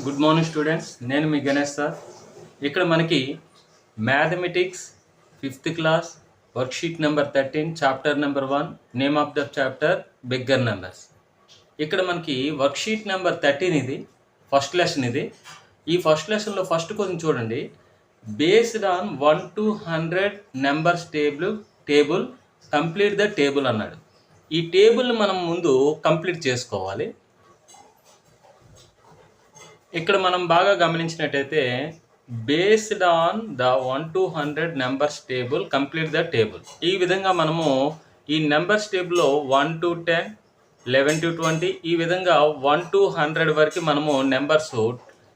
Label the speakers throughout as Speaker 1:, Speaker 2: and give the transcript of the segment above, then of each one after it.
Speaker 1: Good morning students, నేను మీ Ganesh sir. ఇక్కడ మనకి mathematics 5th class worksheet number 13 chapter number 1 name of the chapter bigger numbers. ఇక్కడ మనకి worksheet number 13 ఇది first lesson. ఈ ఫస్ట్ లెసన్లో ఫస్ట్ కొంచెం చూడండి. Based on 1 to 100 numbers table complete the table అన్నాడు. ఈ టేబుల్ని మనం ముందు కంప్లీట్ చేసుకోవాలి. ఇక్కడ మనం బాగా గమనించినట్టయితే based on the 1 to 100 numbers table complete the table. ఈ విధంగా మనము ఈ నెంబర్స్ టేబుల్లో 1 to 10, 11 to 20 ఈ విధంగా 1 to 100 వరకు మనము నెంబర్స్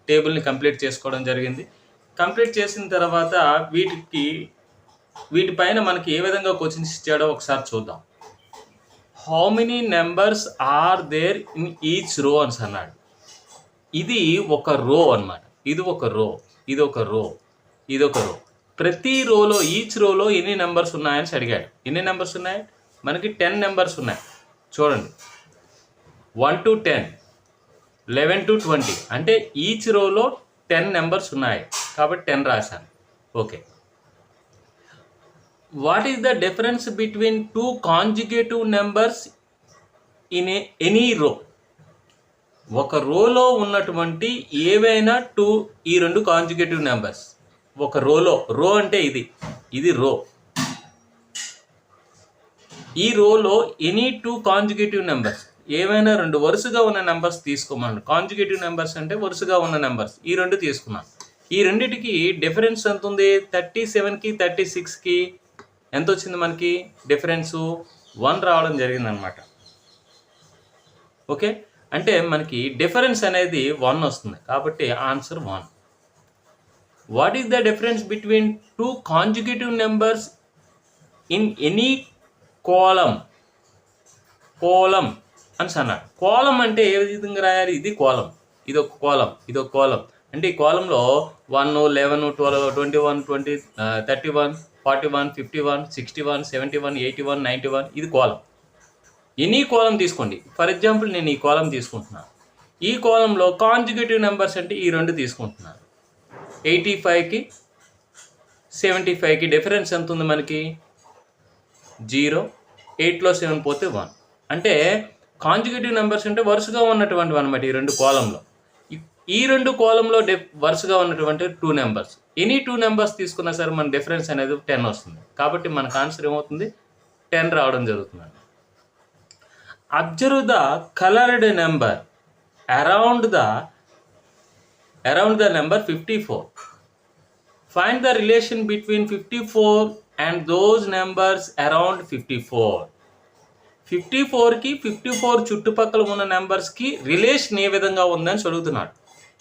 Speaker 1: టేబుల్ని కంప్లీట్ చేసుకోవడం జరిగింది. కంప్లీట్ చేసిన తర్వాత వీటిపైన మనకి ఏ విధంగా క్వశ్చన్స్ ఇచ్చాడో ఒకసారి చూద్దాం. How many numbers are there in each row అని అన్నాడు. ఇది ఒక రో అన్నమాట. ఇది ఒక రో. ప్రతి రోలో ఈచ్ రోలో ఎన్ని నెంబర్స్ ఉన్నాయని అడిగాడు. ఎన్ని నెంబర్స్ ఉన్నాయి? మనకి 10 నెంబర్స్ ఉన్నాయి. చూడండి, 1 to 10, 11 to 20 అంటే ఈచ్ రోలో 10 నెంబర్స్ ఉన్నాయి కాబట్టి 10 రాశాను. Okay. What is the difference between 2 conjugative numbers in any రో? ఒక రోలో ఉన్నటువంటి ఏవైనా ఈ రెండు కాంజుగేటివ్ నెంబర్స్ ఒక రో అంటే ఇది రో. ఈ రోలో ఎనీ 2 కాంజుగేటివ్ నెంబర్స్ ఏవైనా రెండు వరుసగా ఉన్న నెంబర్స్ తీసుకోమన్నాడు. కాంజుగేటివ్ నెంబర్స్ అంటే వరుసగా ఉన్న నెంబర్స్. ఈ రెండు తీసుకున్నాను. ఈ రెండిటికి డిఫరెన్స్ ఎంత ఉంది? 37కి 36కి ఎంత వచ్చింది మనకి? డిఫరెన్సు 1 రావడం జరిగిందనమాట. ఓకే, అంటే మనకి డిఫరెన్స్ అనేది 1 వస్తుంది కాబట్టి answer 1. What is the difference between 2 conjugative numbers in any column అని అన్నాడు. కోలం అంటే ఏ విధంగా రాయాలి? ఇది కోలం, ఇదొక కోలం. అంటే ఈ కోలంలో 1, 11, 12, 21, 20, 31, 41, 51, 61, 71, 81, 91 ఇది కోలం. ఎనీ కోలం తీసుకోండి. ఫర్ ఎగ్జాంపుల్ నేను ఈ కోలం తీసుకుంటున్నాను. ఈ కోలంలో కాంజుగేటివ్ నెంబర్స్ అంటే ఈ రెండు తీసుకుంటున్నాను. 85కి 75కి డిఫరెన్స్ ఎంత ఉంది మనకి? 0. 8లో 7 పోతే 1. అంటే కాంజుగేటివ్ నెంబర్స్ అంటే వరుసగా ఉన్నటువంటివి అనమాట. ఈ రెండు కోలంలో వరుసగా ఉన్నటువంటి 2 నెంబర్స్. ఎనీ 2 నెంబర్స్ తీసుకున్నా సరే మన డిఫరెన్స్ అనేది 10 వస్తుంది. కాబట్టి మనకు ఆన్సర్ ఏమవుతుంది? 10 రావడం జరుగుతుంది. Observe the colored number around the number 54. Find the relation between 54 and those numbers around 54. 54కి 54 చుట్టుపక్కల ఉన్న నెంబర్స్కి రిలేషన్ ఏ విధంగా ఉందని చదువుతున్నాడు.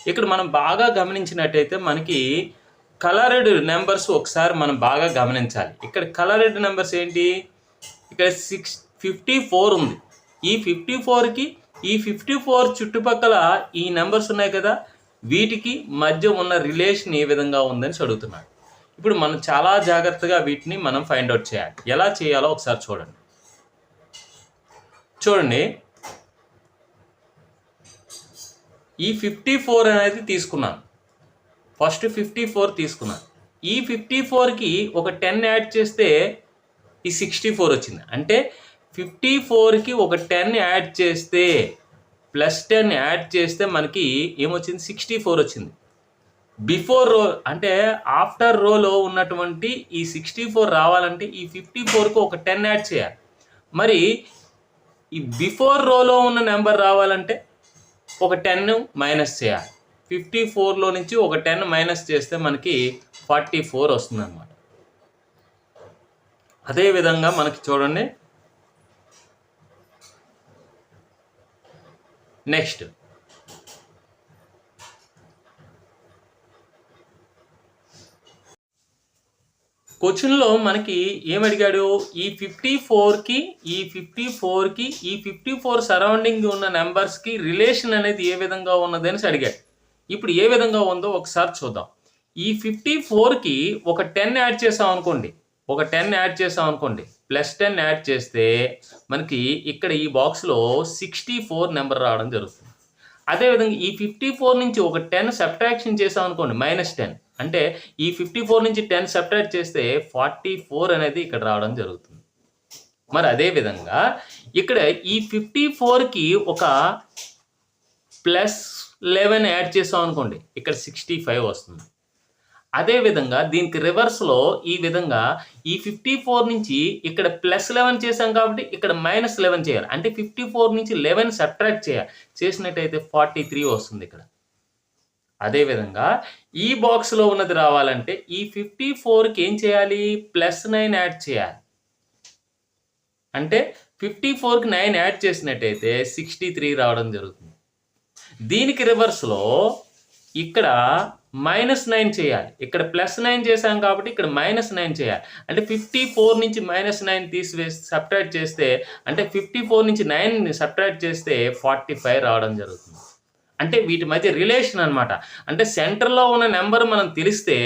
Speaker 1: ఇక్కడ మనం బాగా గమనించినట్టయితే మనకి కలర్డ్ నెంబర్స్ ఒకసారి మనం బాగా గమనించాలి. ఇక్కడ కలర్డ్ నెంబర్స్ ఏంటి? ఇక్కడ 54 ఉంది. ఈ 54కి ఈ 54 చుట్టుపక్కల ఈ నెంబర్స్ ఉన్నాయి కదా, వీటికి మధ్య ఉన్న రిలేషన్ ఏ విధంగా ఉందని చదువుతున్నాడు. ఇప్పుడు మనం చాలా జాగ్రత్తగా వీటిని మనం ఫైండ్ అవుట్ చేయాలి. ఎలా చేయాలో ఒకసారి చూడండి. ఈ 54 అనేది తీసుకున్నాను. ఫస్ట్ 54 తీసుకున్నాను. ఈ 54కి ఒక 10 యాడ్ చేస్తే ఈ 64 వచ్చింది. అంటే 54కి ఒక 10 యాడ్ చేస్తే +10 యాడ్ చేస్తే మనకి ఏమొచ్చింది? 64 వచ్చింది. బిఫోర్ రో అంటే ఆఫ్టర్ రోలో ఉన్నటువంటి ఈ 64 రావాలంటే ఈ 54కి ఒక 10 యాడ్ చేయాలి. మరి ఈ బిఫోర్ రోలో ఉన్న నెంబర్ రావాలంటే ఒక 10 మైనస్ చేయాలి. 54లో నుంచి ఒక 10 మైనస్ చేస్తే మనకి 44 వస్తుంది అన్నమాట. అదేవిధంగా మనకి చూడండి, నెక్స్ట్ క్వశ్చన్లో మనకి ఏమడిగాడు? ఈ 54 సరౌండింగ్ ఉన్న నెంబర్స్కి రిలేషన్ అనేది ఏ విధంగా ఉన్నదని అడిగాడు. ఇప్పుడు ఏ విధంగా ఉందో ఒకసారి చూద్దాం. ఈ 54కి ఒక 10 యాడ్ చేసాం అనుకోండి. +10 యాడ్ చేస్తే మనకి ఇక్కడ ఈ బాక్స్లో 64 నెంబర్ రావడం జరుగుతుంది. అదేవిధంగా ఈ 54 నుంచి ఒక 10 సబ్ట్రాక్షన్ చేసాం అనుకోండి, -10 అంటే ఈ 54 నుంచి 10 సబ్ట్రాక్ట్ చేస్తే 44 అనేది ఇక్కడ రావడం జరుగుతుంది. మరి అదేవిధంగా ఇక్కడ ఈ 54కి ఒక +11 యాడ్ చేసాం అనుకోండి, ఇక్కడ 65 వస్తుంది. అదేవిధంగా దీనికి రివర్స్లో ఈ విధంగా ఈ 54 నుంచి ఇక్కడ +11 చేసాం కాబట్టి ఇక్కడ -11 చేయాలి. అంటే 54 నుంచి 11 సబ్ట్రాక్ట్ చేయాలి. చేసినట్టయితే 43 వస్తుంది ఇక్కడ. అదేవిధంగా ఈ బాక్స్లో ఉన్నది రావాలంటే ఈ 54కి ఏం చేయాలి? +9 యాడ్ చేయాలి. అంటే 54కి 9 యాడ్ చేసినట్టయితే 63 రావడం జరుగుతుంది. దీనికి రివర్స్లో ఇక్కడ -9 చేయాలి. ఇక్కడ +9 చేసాం కాబట్టి ఇక్కడ -9 చేయాలి. అంటే 54 నుంచి -9 తీసివేసి సబ్ట్రాక్ట్ చేస్తే, అంటే 54 నుంచి 9ని సబ్ట్రాక్ట్ చేస్తే 45 రావడం జరుగుతుంది. అంటే వీటి మధ్య రిలేషన్ అనమాట. అంటే సెంటర్లో ఉన్న నెంబర్ మనం తెలిస్తే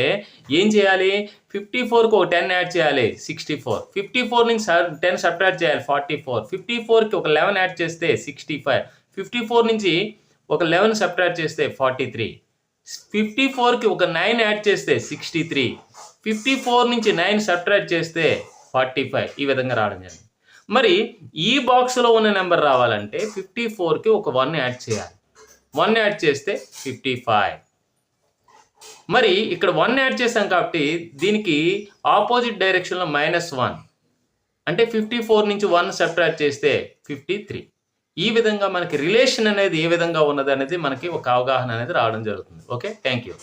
Speaker 1: ఏం చేయాలి? 54కి ఒక 10 యాడ్ చేయాలి, 64. 54 నుంచి 10 సబ్ట్రాక్ట్ చేయాలి, 44. 54కి ఒక 11 యాడ్ చేస్తే 65. 54 నుంచి ఒక 11 సబ్ట్రాక్ట్ చేస్తే 43. 54కి ఒక 9 యాడ్ చేస్తే 63. 54 నుంచి 9 సబ్ట్రాక్ట్ చేస్తే 45. ఈ విధంగా రావడం జరిగింది. మరి ఈ బాక్స్లో ఉన్న నెంబర్ రావాలంటే 54కి ఒక 1 యాడ్ చేయాలి. 1 యాడ్ చేస్తే 55. మరి ఇక్కడ 1 యాడ్ చేసాం కాబట్టి దీనికి ఆపోజిట్ డైరెక్షన్లో -1 అంటే 54 నుంచి 1 సబ్ట్రాక్ట్ చేస్తే 53. ఈ విధంగా మనకి రిలేషన్ అనేది ఏ విధంగా ఉన్నది అనేది మనకి ఒక అవగాహన అనేది రావడం జరుగుతుంది. Okay, thank you.